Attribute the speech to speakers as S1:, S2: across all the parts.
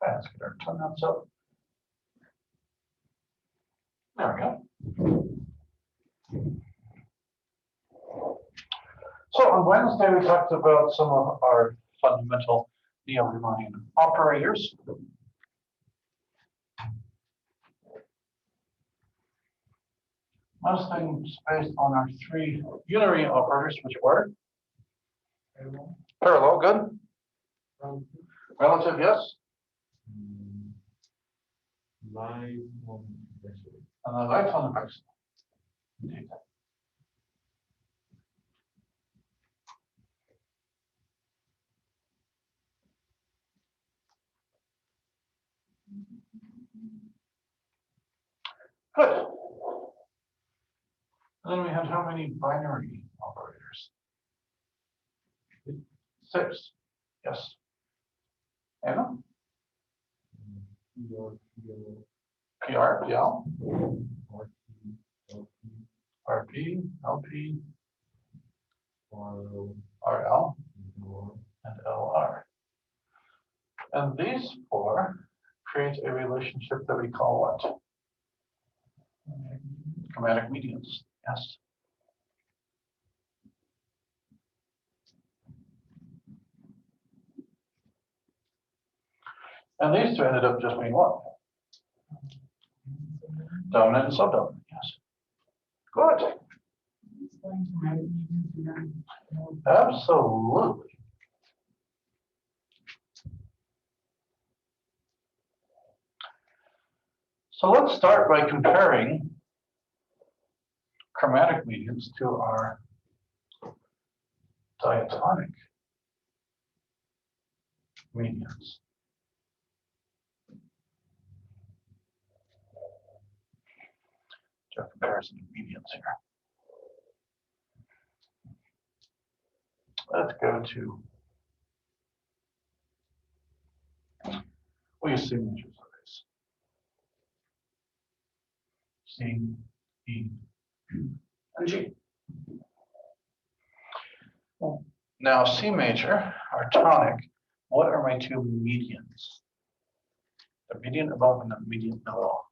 S1: Let's get our tone ups up. There we go. So on Wednesday, we talked about some of our fundamental neo-Riemannian operators. Most things based on our three unary operators, which were parallel, good. Relative, yes.
S2: Live on vessel.
S1: And the light on the vessel. Indeed. Good. And then we had how many binary operators? 6. Yes. Anna? PR, PL, RP, LP, RL, and LR. And these 4 create a relationship that we call what? Chromatic medians. Yes. And these 2 ended up just being what? Dominant and subdominant, yes. Good. Absolutely. So let's start by comparing chromatic medians to our diatonic medians. Just comparison of medians here. Let's go to, what do you see in these arrays? C, E, and G. Now C major, our tonic, what are my 2 medians? The median above and the median below.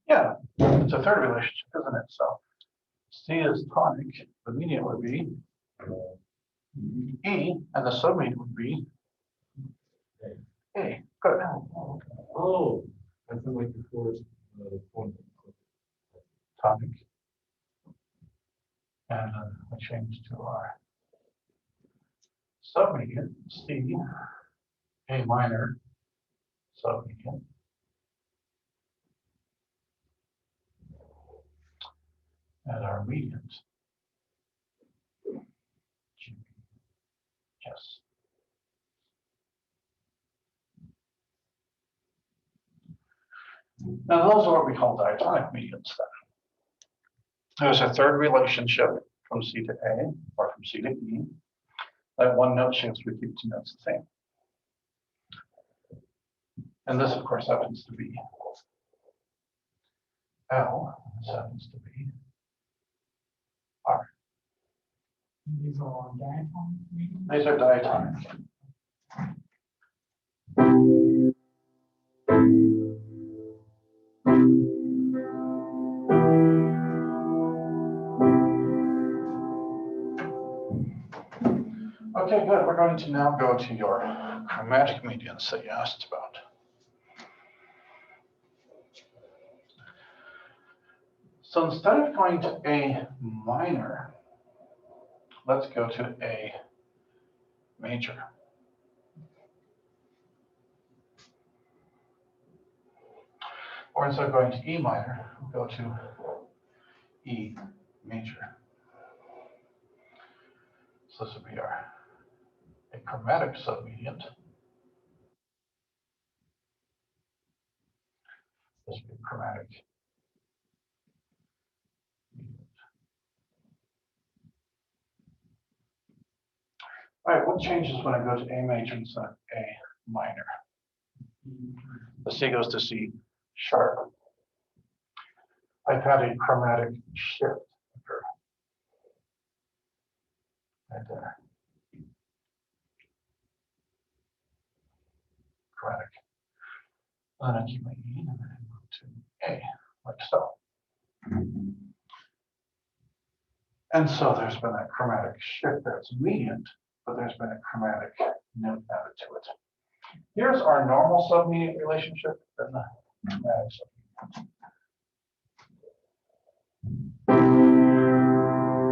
S1: Yeah, it's a third relationship, isn't it? So C is tonic, the median would be E, and the submedian would be A. Good.
S2: Oh, I feel like before point.
S1: Tonic. And we change to our submedian, C, A minor, submedian. And our medians. G. Yes. Now those are what we call diatonic medians then. There's a third relationship from C to A or from C to E. That one note shifts, we keep 2 notes the same. And this, of course, happens to be L. This happens to be R.
S3: These are all diatonic medians?
S1: These are diatonic. Okay, good. We're going to now go to your chromatic medians that you asked about. So instead of going to A minor, let's go to A major. Or instead of going to E minor, we'll go to E major. So this would be our a chromatic submedian. This would be chromatic median. All right, what changes when I go to A major instead of A minor? The C goes to C sharp. I've had a chromatic shift occur. Right there. Chromatic. And then I keep my E and then I move to A, like so. And so there's been that chromatic shift there. It's mediant, but there's been a chromatic note added to it. Here's our normal submediant relationship and the chromatic submediant.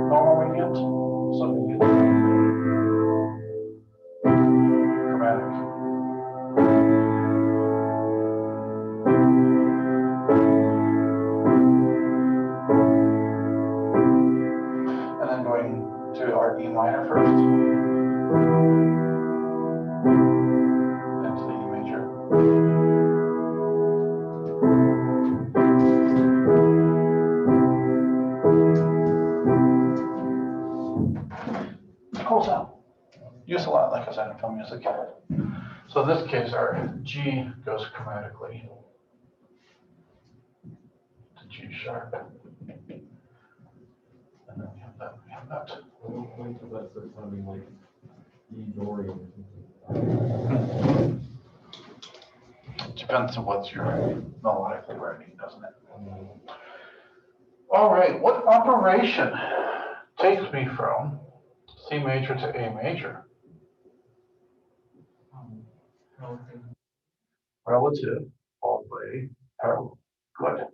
S1: Normal mediant, submediant, chromatic. And then going to our E minor first. Then to the E major. Cool sound. Used a lot, like I said, in film music. So in this case, our G goes chromatically to G sharp. And then we have that, we have that.
S2: I don't think that that's sounding like E Dorian or something.
S1: Depends on what you're melodically writing, doesn't it? All right, what operation takes me from C major to A major? Relative, followed by parallel. Good.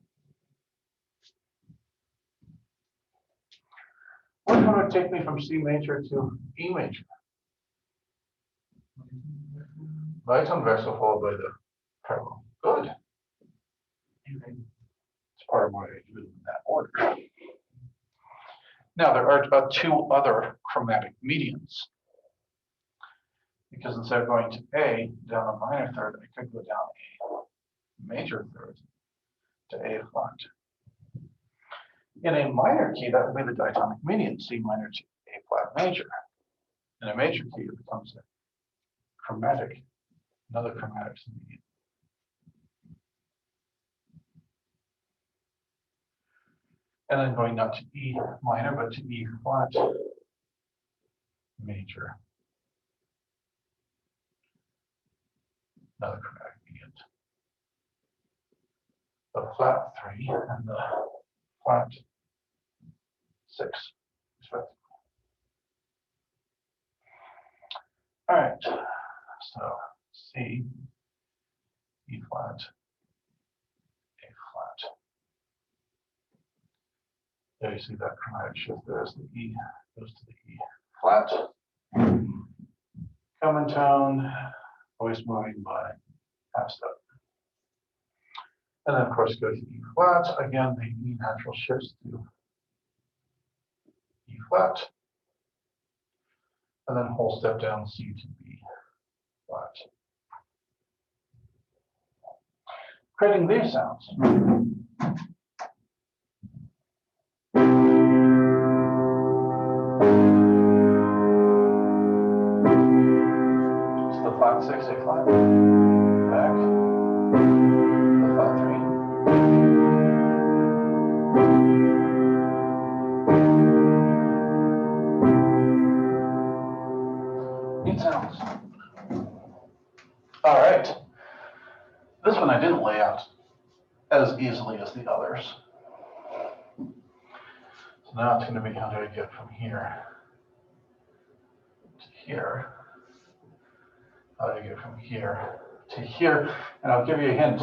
S1: Which one would take me from C major to E major? Biton verso followed by the parallel. Good. It's part of what I do in that order. Now there are two other chromatic medians. Because instead of going to A down a minor third, I could go down a major third to A flat. In a minor key, that would be the diatonic median, C minor to A flat major. In a major key, it becomes a chromatic, another chromatic median. And then going not to E minor, but to E flat major. Another chromatic median. The flat 3 and the flat 6, respectively. All right, so C, E flat, A flat. There you see that chromatic shift. There's the E, goes to the E flat. Common tone, voice moving by half step. And then, of course, goes to E flat. Again, the E natural shifts to E flat. And then whole step down C to B flat. Creating these sounds. It's the flat 6, A flat. Back. The flat 3. Neat sounds. All right. This one I didn't lay out as easily as the others. So now it's going to be how do I get from here to here? How do I get from here to here? And I'll give you a hint.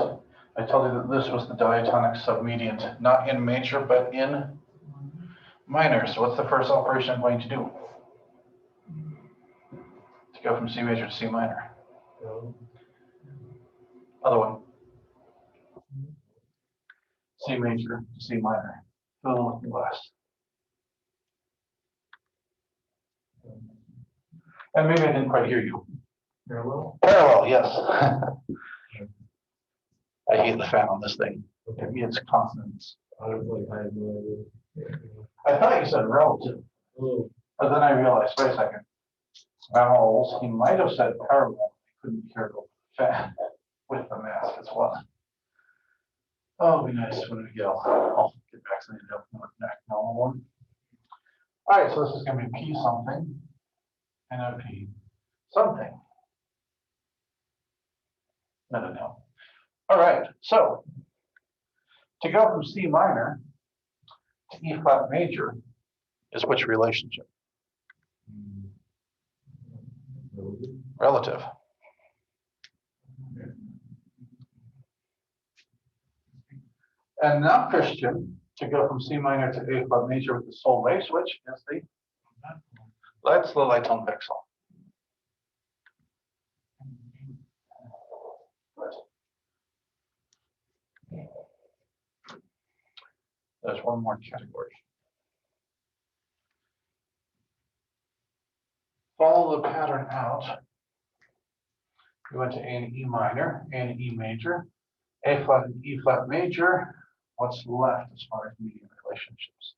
S1: I told you that this was the diatonic submediant, not in major, but in minor. So what's the first operation I'm going to do? To go from C major to C minor. Other one. C major to C minor. Fill in with the glass. And maybe I didn't quite hear you.
S2: Parallel?
S1: Parallel, yes. I hate the fan on this thing. It means consonants.
S2: I was like, I had no idea.
S1: I thought you said relative,
S2: Oh,
S1: but then I realized, wait a second. Vowels, he might have said parallel. I couldn't hear the fan with the mask as well. Oh, it'd be nice when we get I'll get vaccinated up in the next normal one. All right, so this is gonna be P something, and a P something. I don't know. All right, so to go from C minor to E flat major is which relationship? Relative. And now, Christian, to go from C minor to A flat major with the sole wave switch is that's the light tone pixel. There's one more category. Follow the pattern out. We went to A and E minor, A and E major, A flat and E flat major. What's left as far as medium relationships?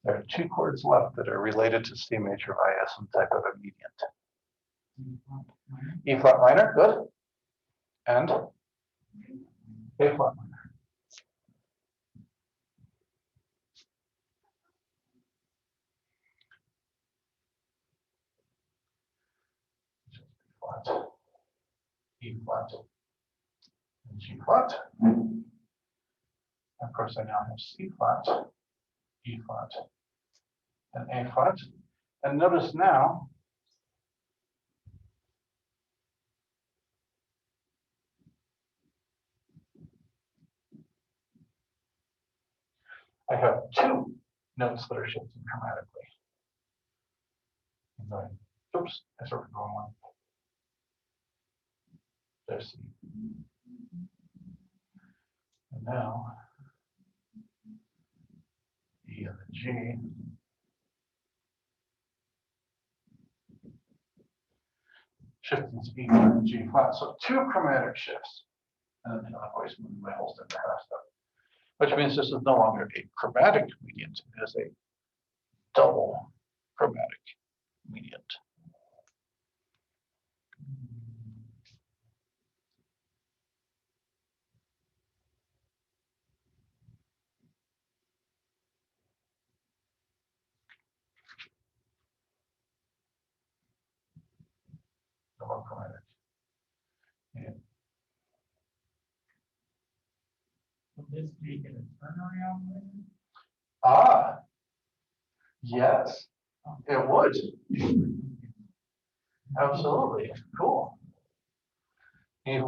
S1: There are two chords left that are related to C major via some type of a mediant. E flat minor, good. And A flat minor. Flat, E flat, and G flat. Of course, I now have C flat, E flat, and A flat. And notice now, I have two notes that are shifting chromatically. Oops, I sort of the wrong one. There's C. And now, E and the G. Shifting to E and G flat. So two chromatic shifts. And then I've always moved my whole center half stuff. Which means this is no longer a chromatic mediant, it is a double chromatic mediant. Double chromatic. Yeah.
S3: Will this make it a turnaround later?
S1: Ah, yes, it would. Absolutely, cool. He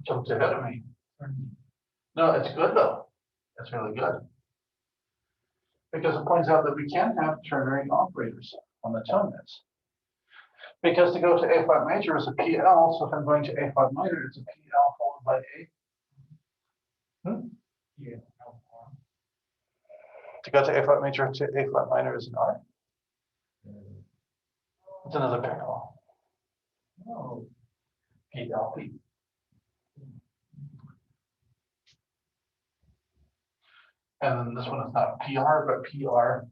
S1: jumped ahead of me. No, it's good though. It's really good. Because it points out that we can have ternary operators on the tone nets. Because to go to A flat major is a PL, so if I'm going to A flat minor, it's a PL followed by A.
S3: Yeah.
S1: To go to A flat major to A flat minor is an R. It's another parallel.
S3: Oh,
S1: PLP. And then this one is not PR, but PRP.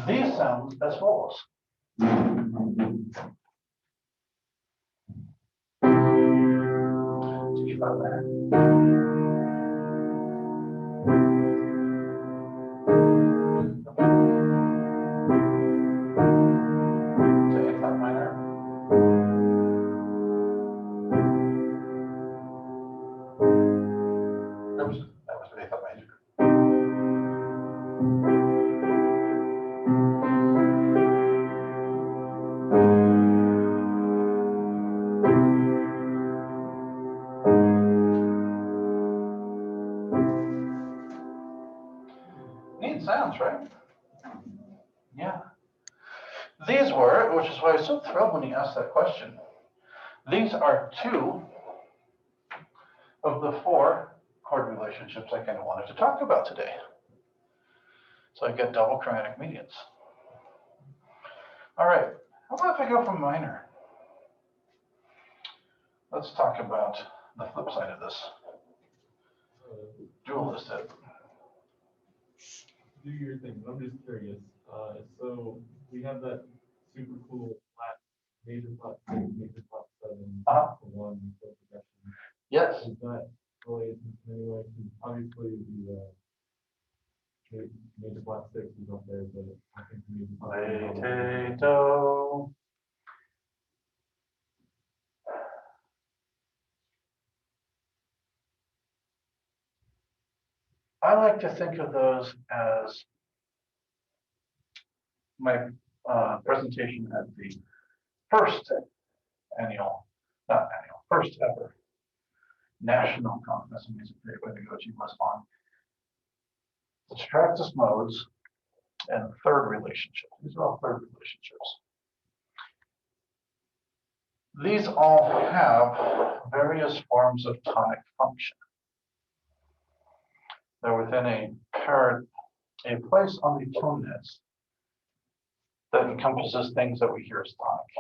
S1: These sound as follows. G flat minor. To A flat minor. Oops, that was A flat major. Neat sounds, right? Yeah. These were, which is why I was so thrilled when he asked that question. These are two of the four chord relationships I kind of wanted to talk about today. So I get double chromatic medians. All right, how about if I go from minor? Let's talk about the flip side of this, dualistic.
S2: Do your thing. I'm just curious. So we have that super cool flat, major flat six, major flat seven, one for progression.
S1: Yes.
S2: Is that related in any way? 'Cause obviously the major flat six is up there, but I think the major flat seven is up there.
S1: Potato. I like to think of those as my presentation at the first annual, not annual, first ever national conference. I mean, it's a great way to go. G plus on the Tetractys modes and third relationship. These are all third relationships. These all have various forms of tonic function. They're within a place on the tone nets that encompasses things that we hear as tonic.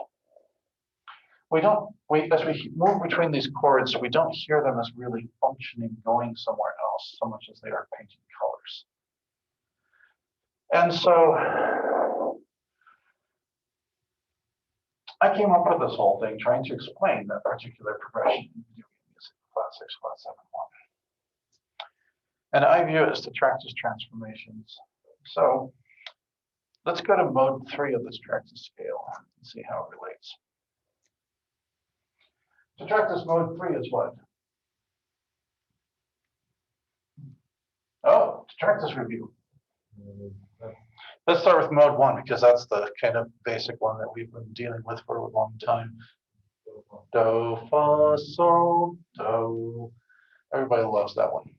S1: As we move between these chords, we don't hear them as really functioning, going somewhere else, so much as they are painting colors. And so I came up with this whole thing trying to explain that particular progression in music, flat six, flat seven, one. And I view it as Tetractys transformations. So let's go to mode 3 of the Tetractys scale and see how it relates. Tetractys mode 3 is what? Oh, Tetractys review. Let's start with mode 1 because that's the kind of basic one that we've been dealing with for a long time. Do, fa, sol, do. Everybody loves that one.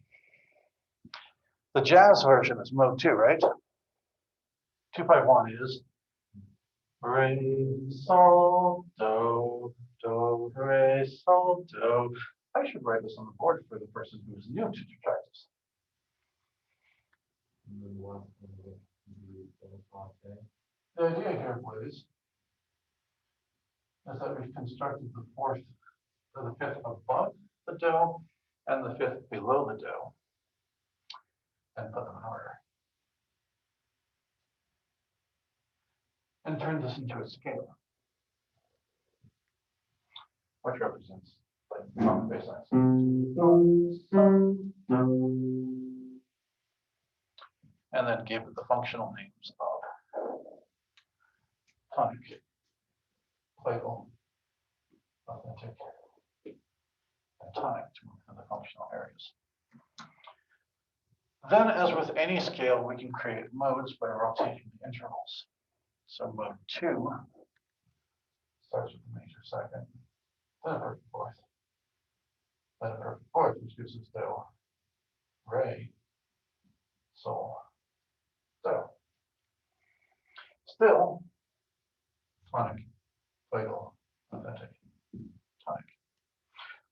S1: The jazz version is mode 2, right? 251 is re, sol, do, do, re, sol, do. I should write this on the board for the person who's new to Tetractys.
S2: And then the last one would be the flat A.
S1: The idea here, please, is that we've constructed the fourth or the fifth above the do and the fifth below the do and put them in order. And turn this into a scale, which represents like bass lines. And then give it the functional names of tonic, playful, authentic, and tonic to move through the functional areas. Then, as with any scale, we can create modes by rotating the intervals. So mode 2 starts with the major second, then a perfect fourth, then a perfect fourth, which gives us do, re, sol, do. Still, tonic, playful, authentic, tonic.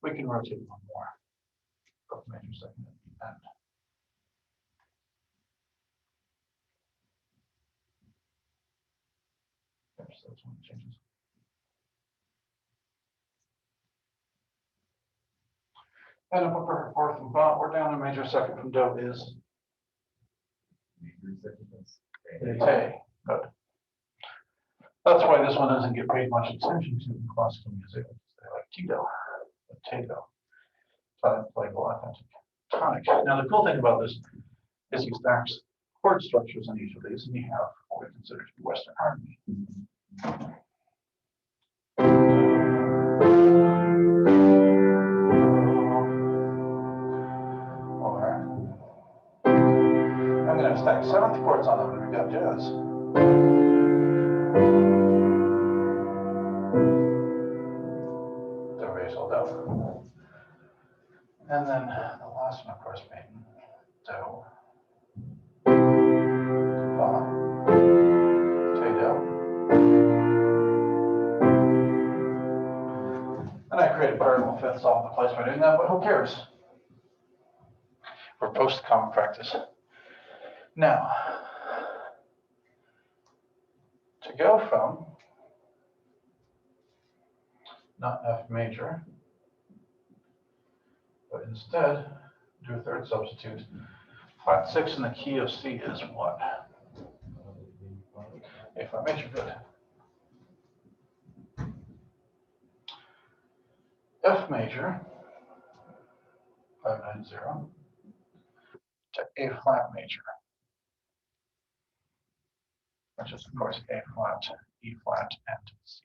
S1: We can rotate one more, both major second at the end. So that's when it changes. And if we're fourth and bottom, we're down a major second from do is
S2: Major second, that's
S1: te. Good. That's why this one doesn't get paid much attention to in classical music. They like Tito, potato, tonic, playful, authentic, tonic. Now the cool thing about this is you stack chord structures on each of these, and you have what we consider to be Western harmony. Or I'm going to stack seventh chords on them when we got jazz. Do, re, sol, do. And then the last one, of course, being do, fa, te, do. And I created variable fifths all over the place by doing that, but who cares? We're post common practice. Now, to go from not F major But instead, do a third substitute. Flat 6 in the key of C is what? A flat major, good. F major, 590, to A flat major, which is of course A flat, E flat, and C.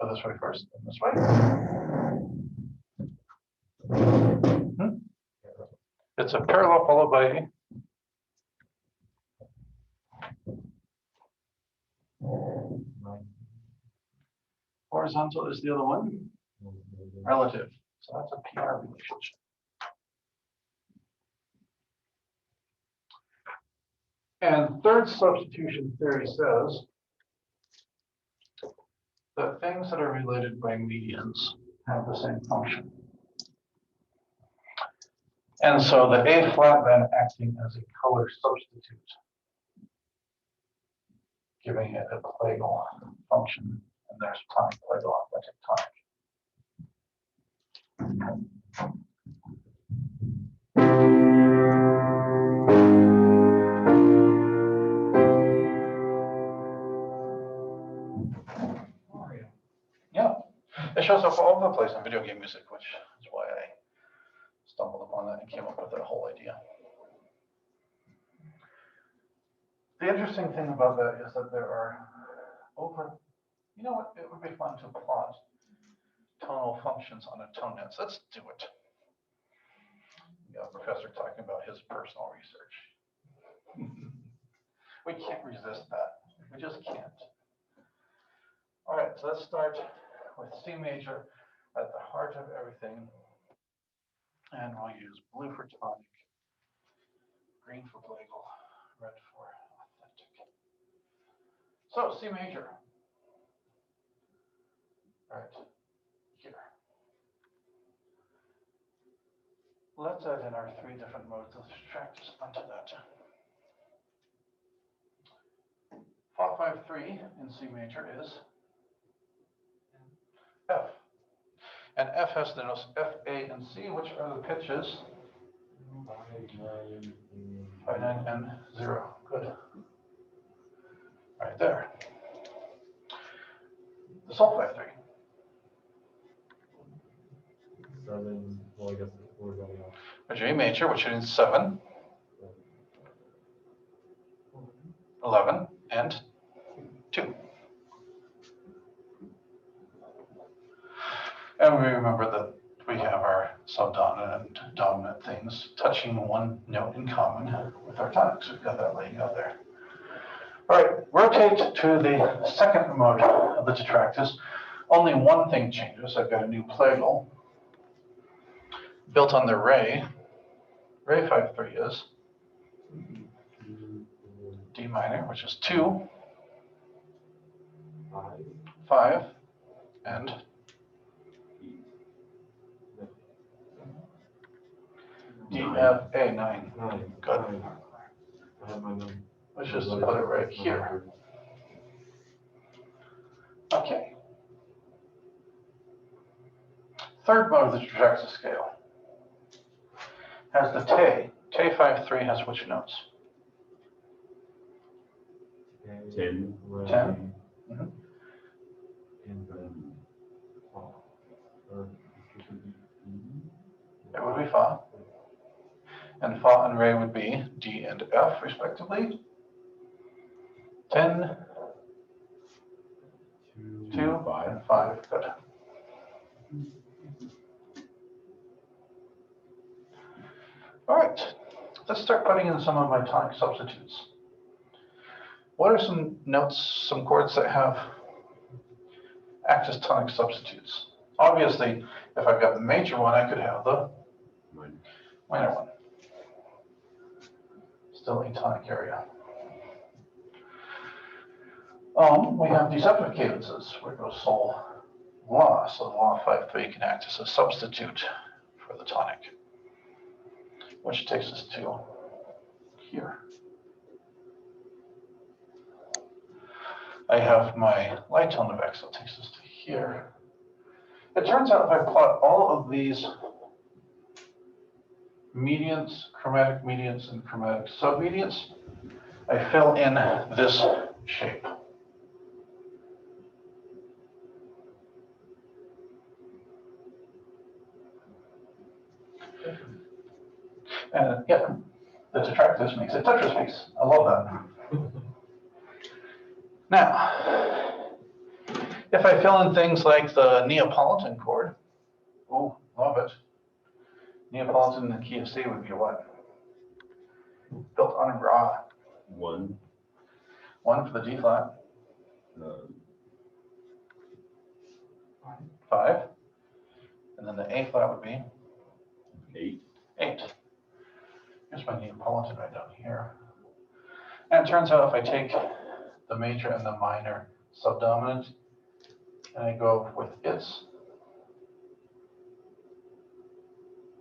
S1: Go this way first, and this way. It's a parallel followed by A. Horizontal is the other one. Relative. So that's a PR relationship. And third substitution theory says that things that are related by medians have the same function. And so the A flat then acting as a color substitute, giving it a Plagal function, and there's tonic Plagal authentic tonic. Yeah, it shows up all over the place in video game music, which is why I stumbled upon that and came up with that whole idea. The interesting thing about that is that there are you know what, it would be fun to plot tonal functions on a tone net. So let's do it. We got a professor talking about his personal research. We can't resist that. We just can't. All right, so let's start with C major at the heart of everything. And we'll use blue for tonic, green for Plagal, red for authentic. So C major. All right, here. Let's add in our three different modes of distractors onto that. Fa 5/3 in C major is F. And F has the notes F, A, and C, which are the pitches 5, 9, and 0. Good. Right there. The Sol 5/3.
S2: 7, well, I guess we're going off.
S1: Major A major, which is 7, 11, and 2. And we remember that we have our subdominant and dominant things touching one note in common with our tonics. We've got that laying out there. All right, rotate to the second mode of the detractors. Only one thing changes. I've got a new Plagal built on the Ray. Ray 5/3 is D minor, which is 2, 5, and D, F, A, 9. Good. Let's just put it right here. Okay. Third mode of the Trajaxa scale has the Te. Te 5/3 has which notes?
S2: 10.
S1: 10.
S2: And then
S1: It would be Fa. And Fa and Re would be D and F, respectively. 10, 2, 5, and 5. Good. All right, let's start putting in some of my tonic substitutes. What are some notes, some chords that act as tonic substitutes? Obviously, if I've got the major one, I could have the minor one. Still a tonic area. We have deceptive cadences where it goes Sol, La. So the La 5/3 can act as a substitute for the tonic, which takes us to here. I have my light tone effect, so it takes us to here. It turns out if I plot all of these medians, chromatic medians, and chromatic submedians, I fill in this shape. And yeah, the detractors makes it Tetris piece. I love that. Now, if I fill in things like the Neapolitan chord, oh, love it. Neapolitan in the key of C would be what? Built on Ra.
S4: 1.
S1: 1 for the D flat.
S4: Uh,
S1: 5. And then the A flat would be
S4: 8.
S1: 8. Here's my Neapolitan right down here. And it turns out if I take the major and the minor subdominant and I go with its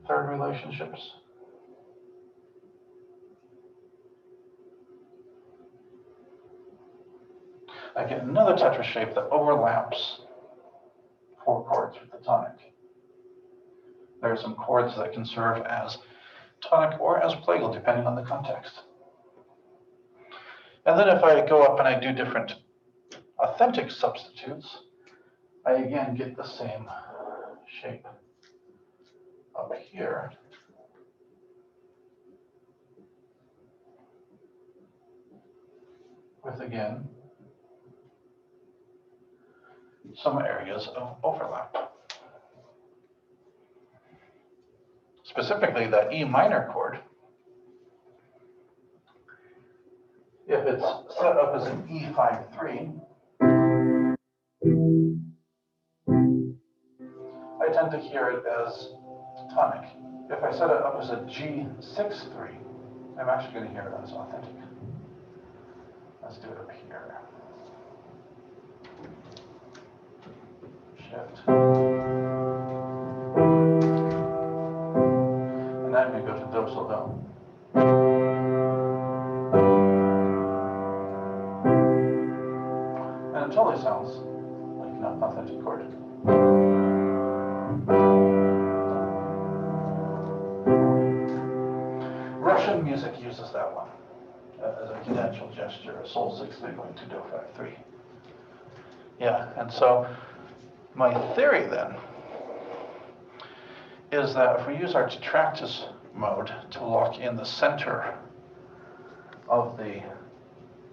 S1: third relationships, I get another tetra shape that overlaps 4 chords with the tonic. There are some chords that can serve as tonic or as plagal, depending on the context. And then if I go up and I do different authentic substitutes, I again get the same shape up here. With again, some areas of overlap. Specifically, that E minor chord, if it's set up as an E5-3, I tend to hear it as tonic. If I set it up as a G6-3, I'm actually going to hear it as authentic. Let's do it up here. Shift. And then we go to do, sol, do. And it totally sounds like an authentic chord. Russian music uses that one as a cadential gesture, a sol 6-3 going to do 5-3. Yeah, and so my theory then is that if we use our detractus mode to lock in the center of the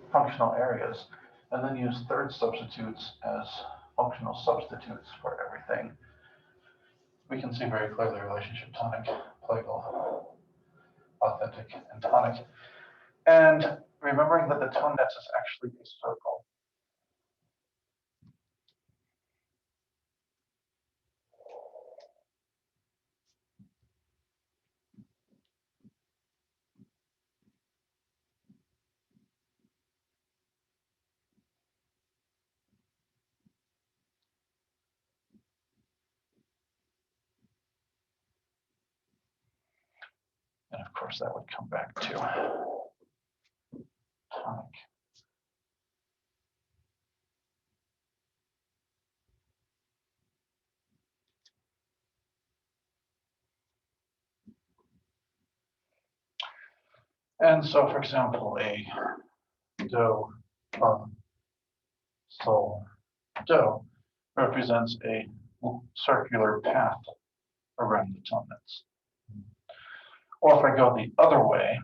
S1: functional areas, and then use third substitutes as functional substitutes for everything, we can see very clearly the relationship tonic, plagal, authentic, and tonic. And remembering that the tone nets is actually a circle. And of course, that would come back to tonic. And so, for example, a do, sol, do represents a circular path around the tone nets. Or if I go the other way,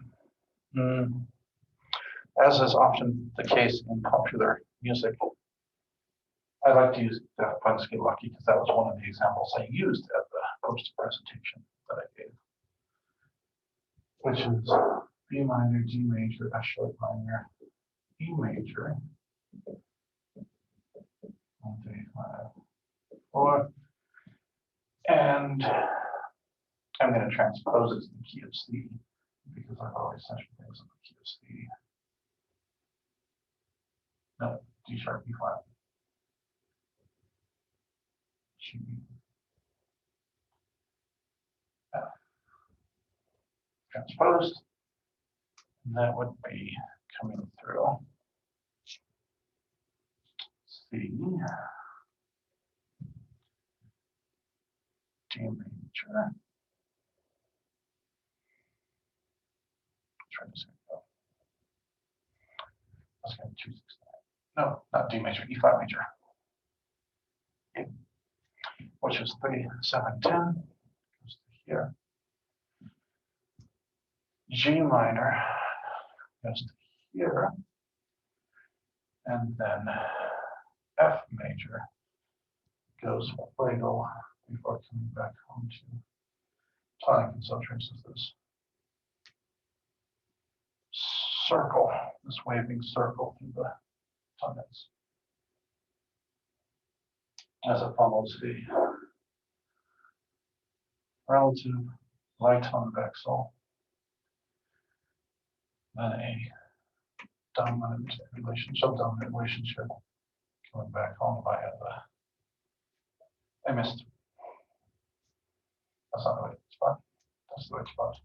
S1: as is often the case in popular music, I like to use Daft Punk's Get Lucky because that was one of the examples I used at the poster presentation that I gave, which is B minor, G major, F sharp minor, E major, 1, 3, 5, 4, and I'm going to transpose it to the key of C because I've always such things in the key of C. No, D sharp, E flat. G, F. Transposed. And that would be coming through C, G major. Try this again. Let's get 269. No, not D major, E5 major. Okay. Which is 3, 7, 10. Goes to here. G minor goes to here. And then F major goes Plagal before coming back home to tonic, and so traces this circle, this waving circle through the tonics as it follows the relative light tone vexel, then a dominant relationship, subdominant relationship coming back home via the, I missed. That's not the right spot. That's the right spot.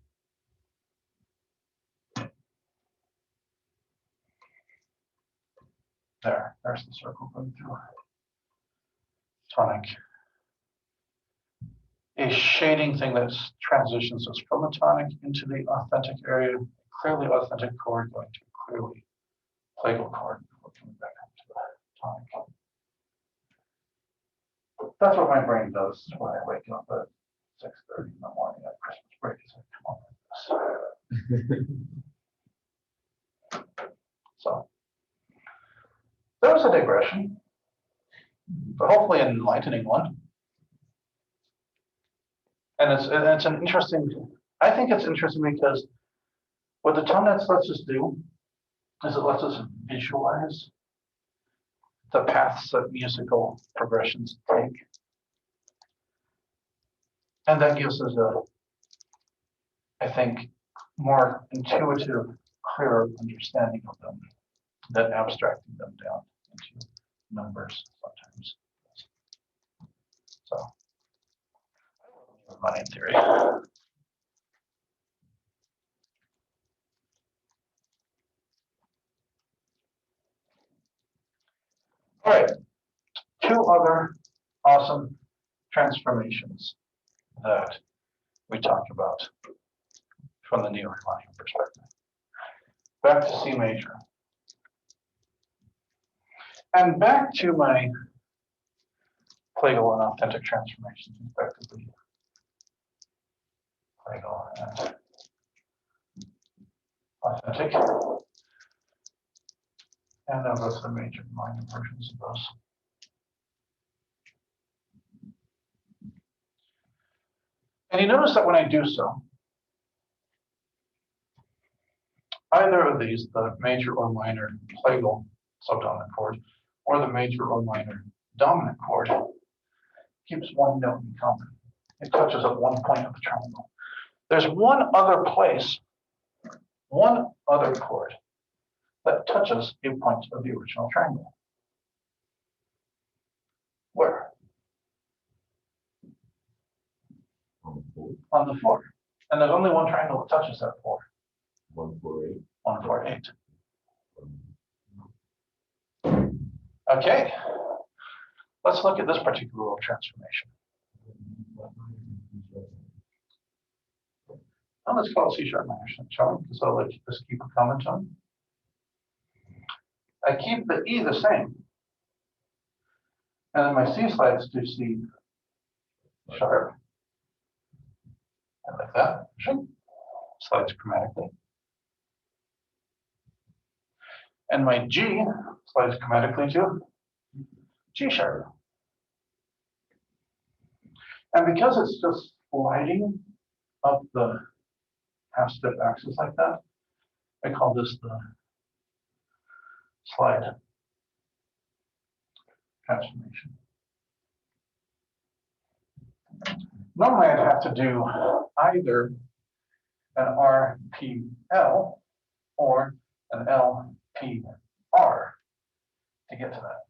S1: There's the circle going through tonic. A shading thing that transitions us from the tonic into the authentic area, clearly authentic chord going to clearly Plagal chord before coming back up to the tonic. That's what my brain does when I wake up at 6:30 in the morning at Christmas break. Is I come on like this. So that was a digression, but hopefully an enlightening one. And it's an interesting, I think it's interesting because what the tone nets lets us do is it lets us visualize the paths that musical progressions take. And that gives us a, I think, more intuitive, clearer understanding of them than abstracting them down into numbers sometimes. So, money in theory. All right, 2 other awesome transformations that we talked about from the neo-Riemannian perspective. Back to C major. And back to my Plagal and authentic transformations, respectively. Plagal and authentic. And I'll go to the major and minor versions of those. And you notice that when I do so, either of these, the major or minor Plagal subdominant chord, or the major or minor dominant chord, keeps one note in common. It touches at one point of the triangle. There's one other place, one other chord that touches a point of the original triangle. Where? On the 4. And there's only one triangle that touches that 4.
S4: 148.
S1: 148. Okay. Let's look at this particular transformation. Now let's call it C sharp minor, shall we? Because I'll let you just keep a common tone. I keep the E the same. And then my C slides to C sharp. And like that. Slides chromatically. And my G slides chromatically to G sharp. And because it's just sliding up the half-step axis like that, I call this the slide transformation. Normally I'd have to do either an RPL or an LPR to get to that.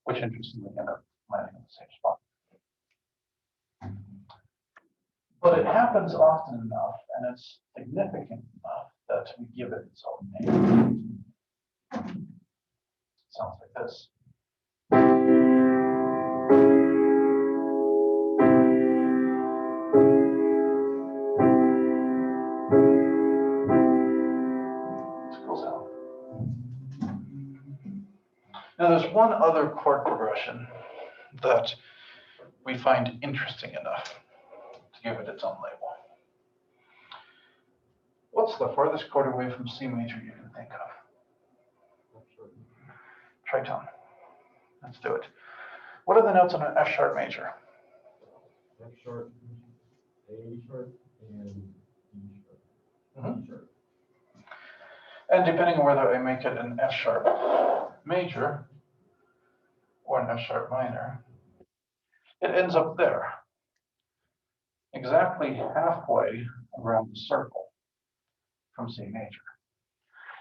S1: Which interestingly end up landing in the same spot. But it happens often enough, and it's significant enough that we give it its own name. Sounds like this. It's a cool sound. Now there's one other chord progression that we find interesting enough to give it its own label. What's the farthest chord away from C major you can think of? Tritone. Let's do it. What are the notes on an F sharp major?
S2: F sharp, A sharp, and E sharp.
S1: Mhm.
S2: E sharp.
S1: And depending on whether I make it an F sharp major or an F sharp minor, it ends up there, exactly halfway around the circle from C major.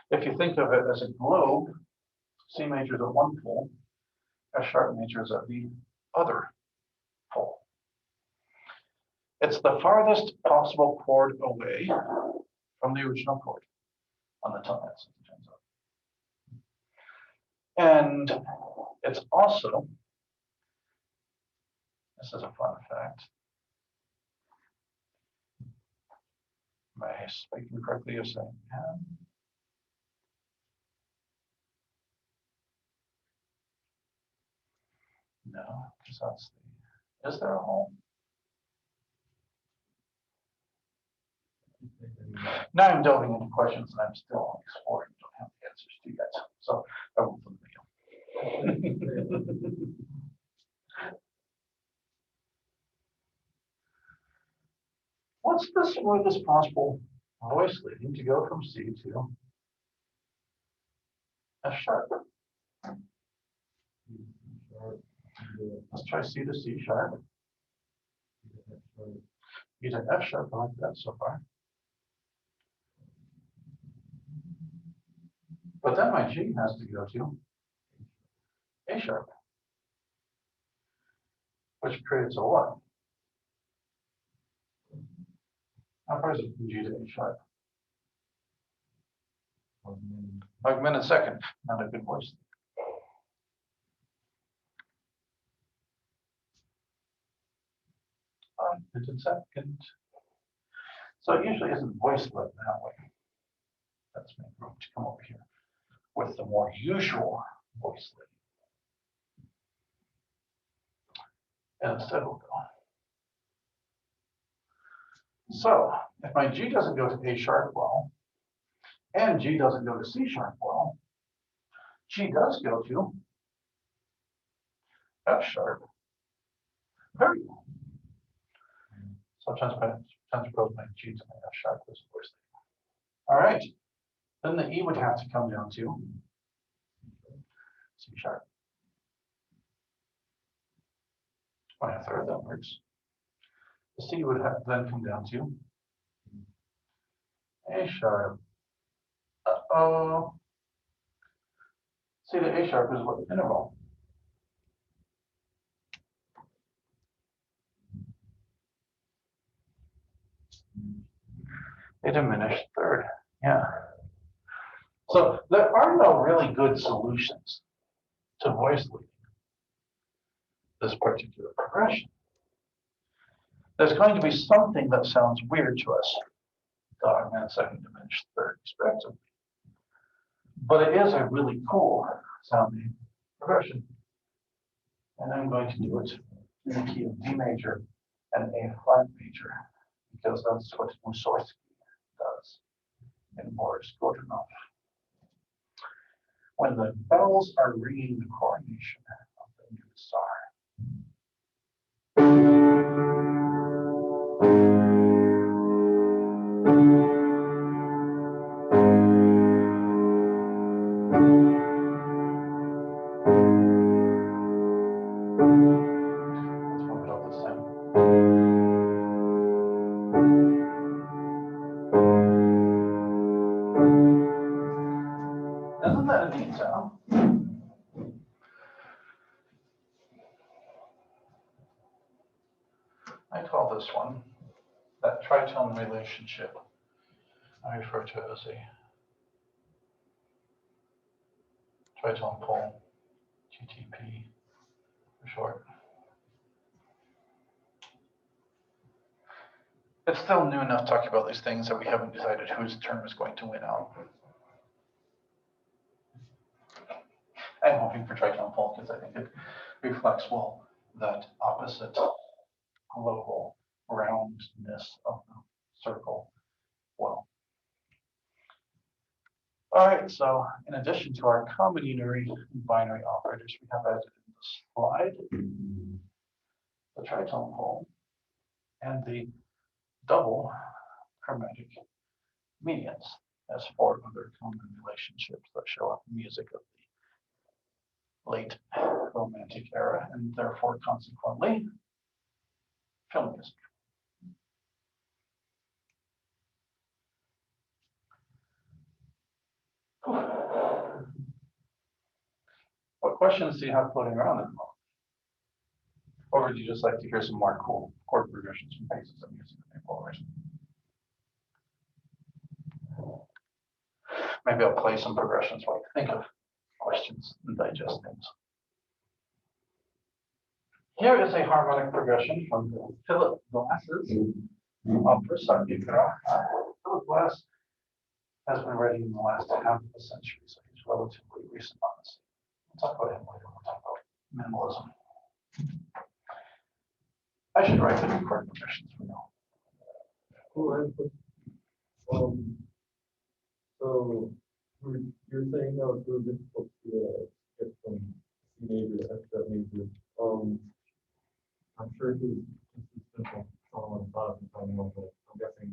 S1: If you think of it as a globe, C major is at one pole, F sharp major is at the other pole. It's the farthest possible chord away from the original chord on the tongue, as it turns out. And it's also, this is a fun fact. Am I speaking correctly? Yes, I am. No, because that's the, is there a hole? Now I'm delving into questions and I'm still exploring, don't have the answers to yet. So I won't put them. What's the smoothest possible voice leading to go from C to F sharp? Let's try C to C sharp. Use an F sharp, I like that so far. But then my G has to go to A sharp, which creates a what? How far is it from G to A sharp? Augmented second, not a good voice. Augmented second. So it usually isn't voice led that way. Let's make room to come over here with the more usual voice lead. And instead we'll go. So if my G doesn't go to A sharp well, and G doesn't go to C sharp well, G does go to F sharp very well. So transpose my G to my F sharp this voice lead. All right. Then the E would have to come down to C sharp. When I third, that works. The C would have then come down to A sharp. Uh-oh. See, the A sharp is what interval. A diminished third. Yeah. So there are no really good solutions to voice leading this particular progression. There's going to be something that sounds weird to us, the augmented second, diminished third, respectively. But it is a really cool sounding progression. And I'm going to do it in the key of D major and A flat major, because that's what Mussorgsky does in Boris Godunov. When the bells are ringing the coronation of the new Tsar. Let's move it up this time. Isn't that a neat sound? I call this one that tritone relationship I refer to it as a tritone pole, GTP for short. It's still new enough talking about these things that we haven't decided whose term is going to win out. I'm hoping for tritone pole because I think it reflects well that opposite global roundness of the circle well. All right, so in addition to our common unary and binary operators, we have added in the slide, the tritone pole, and the double chromatic medians as 4 other common relationships that show up in music of the late Romantic era, and therefore consequently film music. What questions do you have floating around at the moment? Or would you just like to hear some more cool chord progressions from pieces of music that forward? Maybe I'll play some progressions while you think of questions and digest things. Here is a harmonic progression from Philip Glass's opera Sacra. Philip Glass has been writing in the last half of the century, so he's relatively recent on this. We'll talk about him later. We'll talk about minimalism. I should write the chord progressions for now.
S2: So you're saying that it's really difficult to get from C major to F sharp major. I'm sure it was just a simple song on five and finding out, but I'm guessing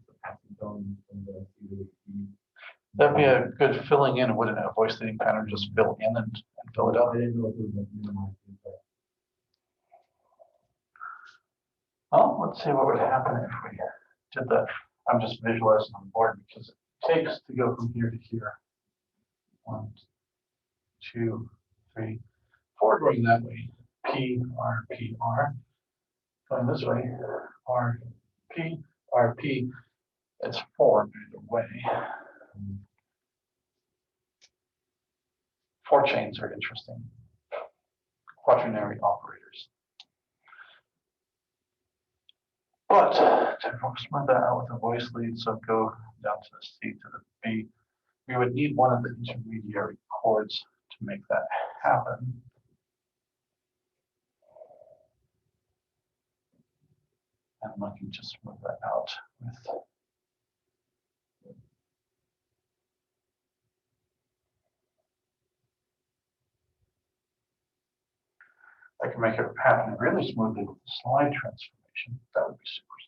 S2: it's a passing tone from the C to the E.
S1: That'd be a good filling in, wouldn't it? A voice leading pattern, just fill in and fill it out.
S2: I didn't know if it was like minimized.
S1: Well, let's see what would happen if we did that. I'm just visualizing on the board because it takes to go from here to here. 1, 2, 3, 4 going that way. P, R, P, R. Going this way. R, P, R, P. It's 4 either way. 4 chains are interesting. Quaternary operators. But to smooth that out with a voice lead, so go down to the C to the B, we would need one of the intermediary chords to make that happen. And looking to smooth that out with I can make it happen really smoothly with the slide transformation. That would be super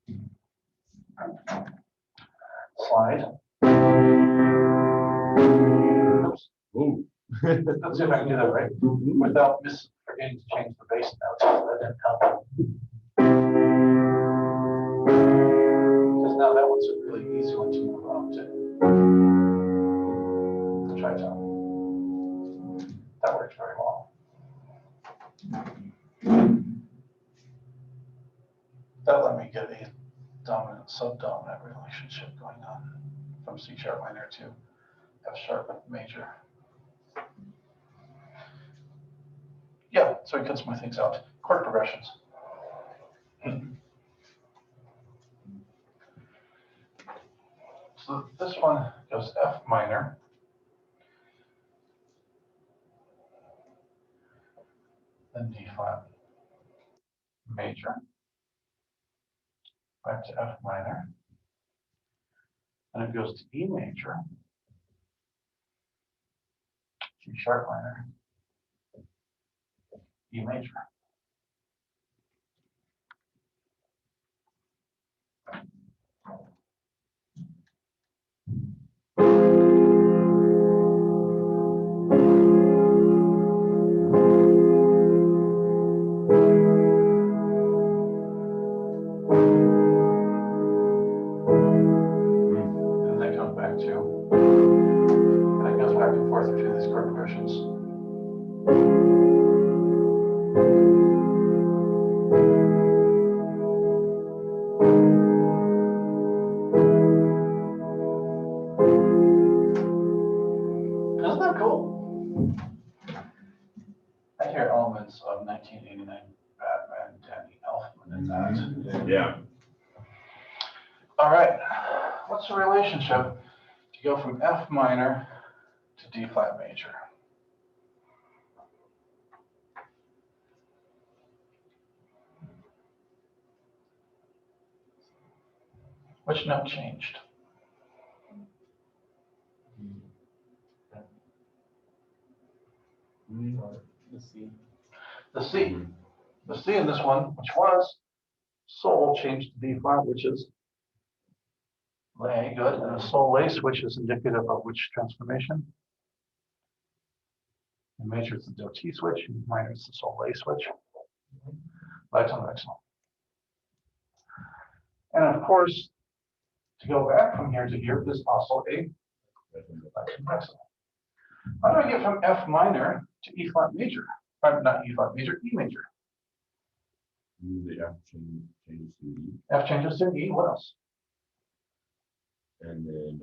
S1: smooth. Slide. Oops.
S4: Ooh.
S1: Let's see if I can do that right without forgetting to change the bass notes. That didn't help. Because now that one's a really easy one to move up to. The tritone. That works very well. That let me get a dominant subdominant relationship going on from C sharp minor to F sharp major. Yeah, so we can smooth things out. Chord progressions. So this one goes F minor. Then D flat major. Back to F minor. And it goes to E major. G sharp minor. E major. And that comes back to, and it goes back and forth between these chord progressions. I hear elements of 1989 Batman, Danny Elfman in that.
S4: Yeah.
S1: All right, what's the relationship to go from F minor to D flat major? Which note changed?
S2: Let's see.
S1: The C. The C in this one, which was sol, changed to D flat, which is lay, good, and a sol lay switch is indicative of which transformation? In major, it's the do T switch, in minor, it's the sol lay switch. Lifetime excellent. And of course, to go back from here to here is also a lifetime excellent. How do I get from F minor to E flat major? Not E flat major, E major.
S4: The F changes to E,
S1: F changes to E, what else?
S4: and then,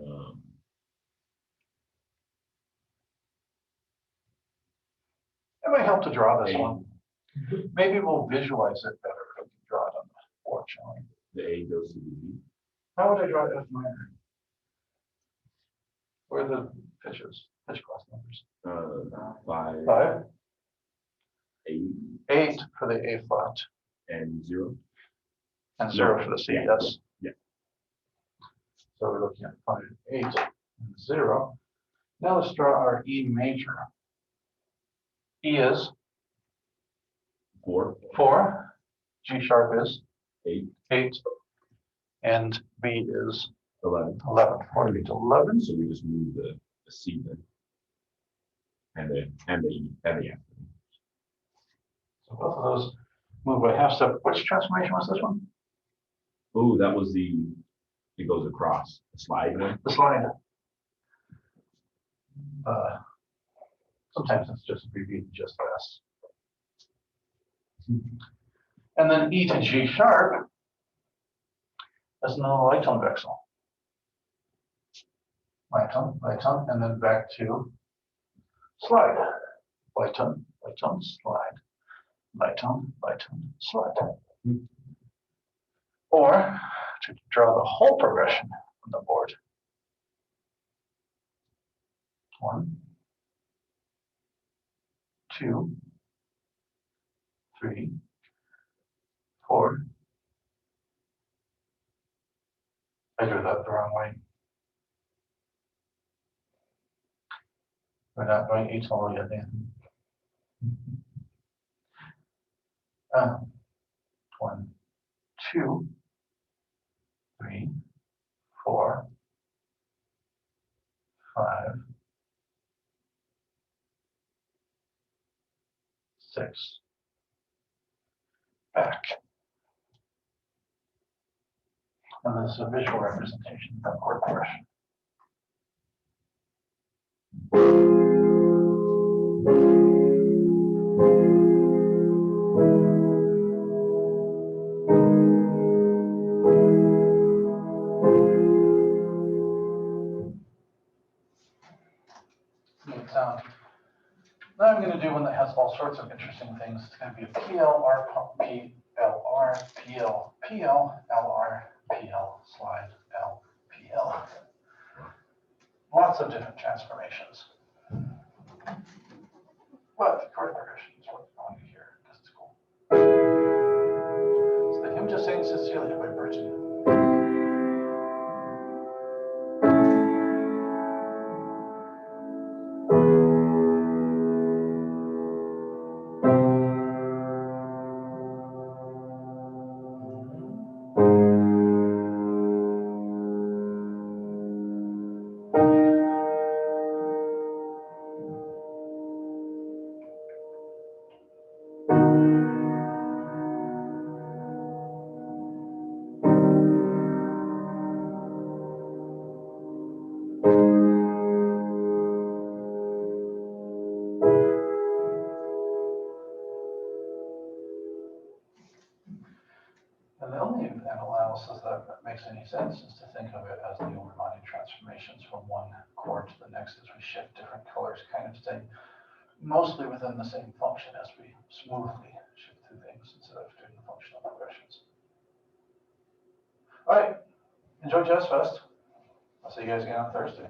S1: It might help to draw this
S4: A.
S1: one. Maybe we'll visualize it better if we can draw it on the board, shall we?
S4: the A goes to the D.
S1: How would I draw F minor? Where are the pitches, pitch class numbers?
S4: 5,
S1: 5,
S4: 8,
S1: 8 for the A flat,
S4: and 0.
S1: and 0 for the C,
S4: Yeah.
S1: yes.
S4: Yeah.
S1: So we're looking at 5, 8, and 0. Now let's draw our E major. E is
S4: 4,
S1: 4, G sharp is
S4: 8,
S1: 8, and B is
S4: 11.
S1: 11. 4 to be 11.
S4: So we just move the C then. And the E, and the F.
S1: So both of those move by half step. Which transformation was this one?
S4: Oh, that was it goes across the slide one.
S1: The slide. Sometimes it's just abbreviated just S. And then E to G sharp is another light tone vexel. Light tone, and then back to slide. Light tone, slide. Light tone, slide. Or to draw the whole progression on the board. 1, 2, 3, 4. I drew that the wrong way. We're not going atonal yet, then. 1, 2, 3, 4, 5, 6. Back. And this is a visual representation of chord progression. Smooth sound. Now I'm going to do one that has all sorts of interesting things. It's going to be a PLR, PLR, PL, PL, LR, PL, slide, L, PL. Lots of different transformations. But chord progression is what I want to hear because it's cool. It's the Hymn to Saint Cecilia by Burton. And the only analysis that makes any sense is to think of it as the overlapping transformations from one chord to the next as we shift different colors kind of thing. mostly within the same function as we smoothly shift through things instead of doing the functional progressions. All right, enjoy Jazz Fest. I'll see you guys again on Thursday.